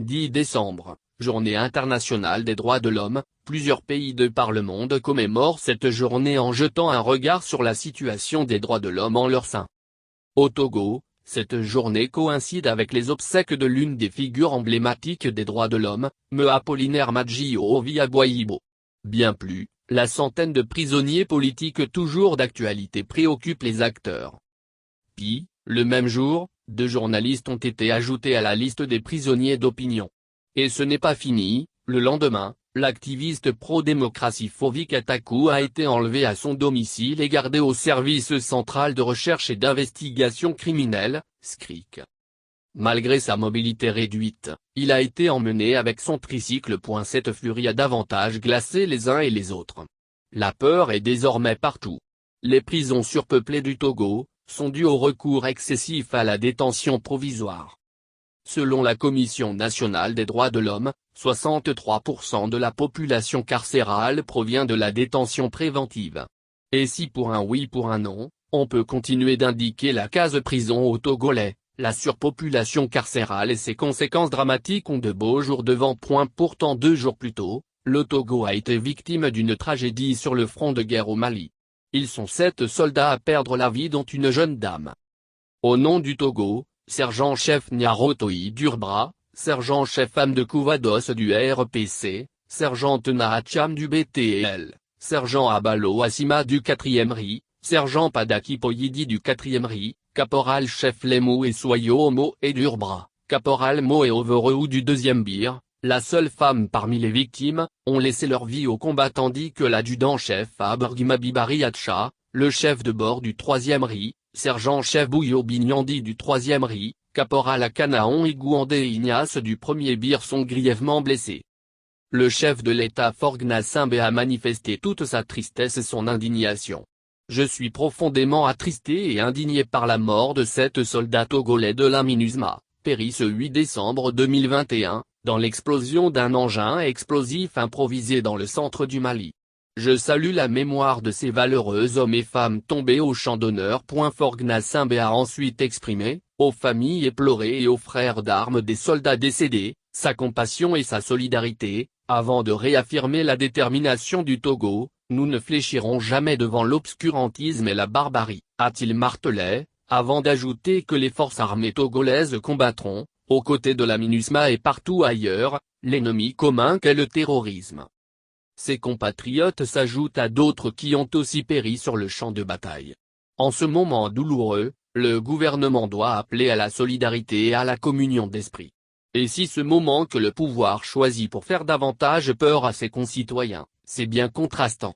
10 décembre, Journée internationale des droits de l'homme. Plusieurs pays de par le monde commémorent cette journée en jetant un regard sur la situation des droits de l'homme en leur sein. Au Togo, cette journée coïncide avec les obsèques de l'une des figures emblématiques des droits de l'homme, Me Apollinaire Madjio Oviaboyibo. Bien plus, la centaine de prisonniers politiques toujours d'actualité préoccupe les acteurs. Puis, le même jour, 2 journalistes ont été ajoutés à la liste des prisonniers d'opinion. Et ce n'est pas fini, le lendemain, l'activiste pro-démocratie Fovik Ataku a été enlevé à son domicile et gardé au service central de recherche et d'investigation criminelle, SCRIC. Malgré sa mobilité réduite, il a été emmené avec son tricycle. Cette furie a davantage glacé les uns et les autres. La peur est désormais partout. Les prisons surpeuplées du Togo sont dues au recours excessif à la détention provisoire. Selon la Commission nationale des droits de l'homme, 63% de la population carcérale provient de la détention préventive. Et si pour un oui pour un non, on peut continuer d'indiquer la case prison au Togolais, la surpopulation carcérale et ses conséquences dramatiques ont de beaux jours devant. Pourtant 2 jours plus tôt, le Togo a été victime d'une tragédie sur le front de guerre au Mali. Ils sont 7 soldats à perdre la vie dont une jeune dame. Au nom du Togo, sergent-chef Nyarotoi Durbra, sergent-chef Amde Kouvados du RPC, sergent Nahacham du BTL, sergent Abalo Assima du 4e RI, sergent Padaki Poyidi du 4e RI, caporal-chef Lemou et Soyo et Durbra, caporal Mo et Overeu du 2e BIR, la seule femme parmi les victimes, ont laissé leur vie au combat tandis que l'adjudant-chef Abergimabibari Atcha, le chef de bord du 3e RI, sergent-chef Bouyo Bignandi du 3e RI, caporal Akanaon Igouandé Ignace du 1er BIR sont grièvement blessés. Le chef de l'État Forgna Simbe a manifesté toute sa tristesse et son indignation. Je suis profondément attristé et indigné par la mort de 7 soldats togolais de la MINUSMA, péris ce 8 décembre 2021, dans l'explosion d'un engin explosif improvisé dans le centre du Mali. Je salue la mémoire de ces valeureux hommes et femmes tombés au champ d'honneur. Forgna Simbe a ensuite exprimé, aux familles éplorées et aux frères d'armes des soldats décédés, sa compassion et sa solidarité, avant de réaffirmer la détermination du Togo. Nous ne fléchirons jamais devant l'obscurantisme et la barbarie, a-t-il martelé, avant d'ajouter que les forces armées togolaises combattront, aux côtés de la MINUSMA et partout ailleurs, l'ennemi commun qu'est le terrorisme. Ses compatriotes s'ajoutent à d'autres qui ont aussi péri sur le champ de bataille. En ce moment douloureux, le gouvernement doit appeler à la solidarité et à la communion d'esprit. Et si ce moment que le pouvoir choisit pour faire davantage peur à ses concitoyens, c'est bien contrastant.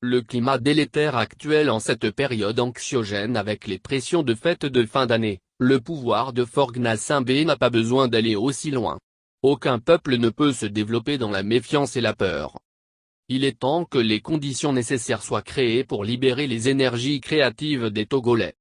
Le climat délétère actuel en cette période anxiogène avec les pressions de fêtes de fin d'année, le pouvoir de Forgna Simbe n'a pas besoin d'aller aussi loin. Aucun peuple ne peut se développer dans la méfiance et la peur. Il est temps que les conditions nécessaires soient créées pour libérer les énergies créatives des Togolais.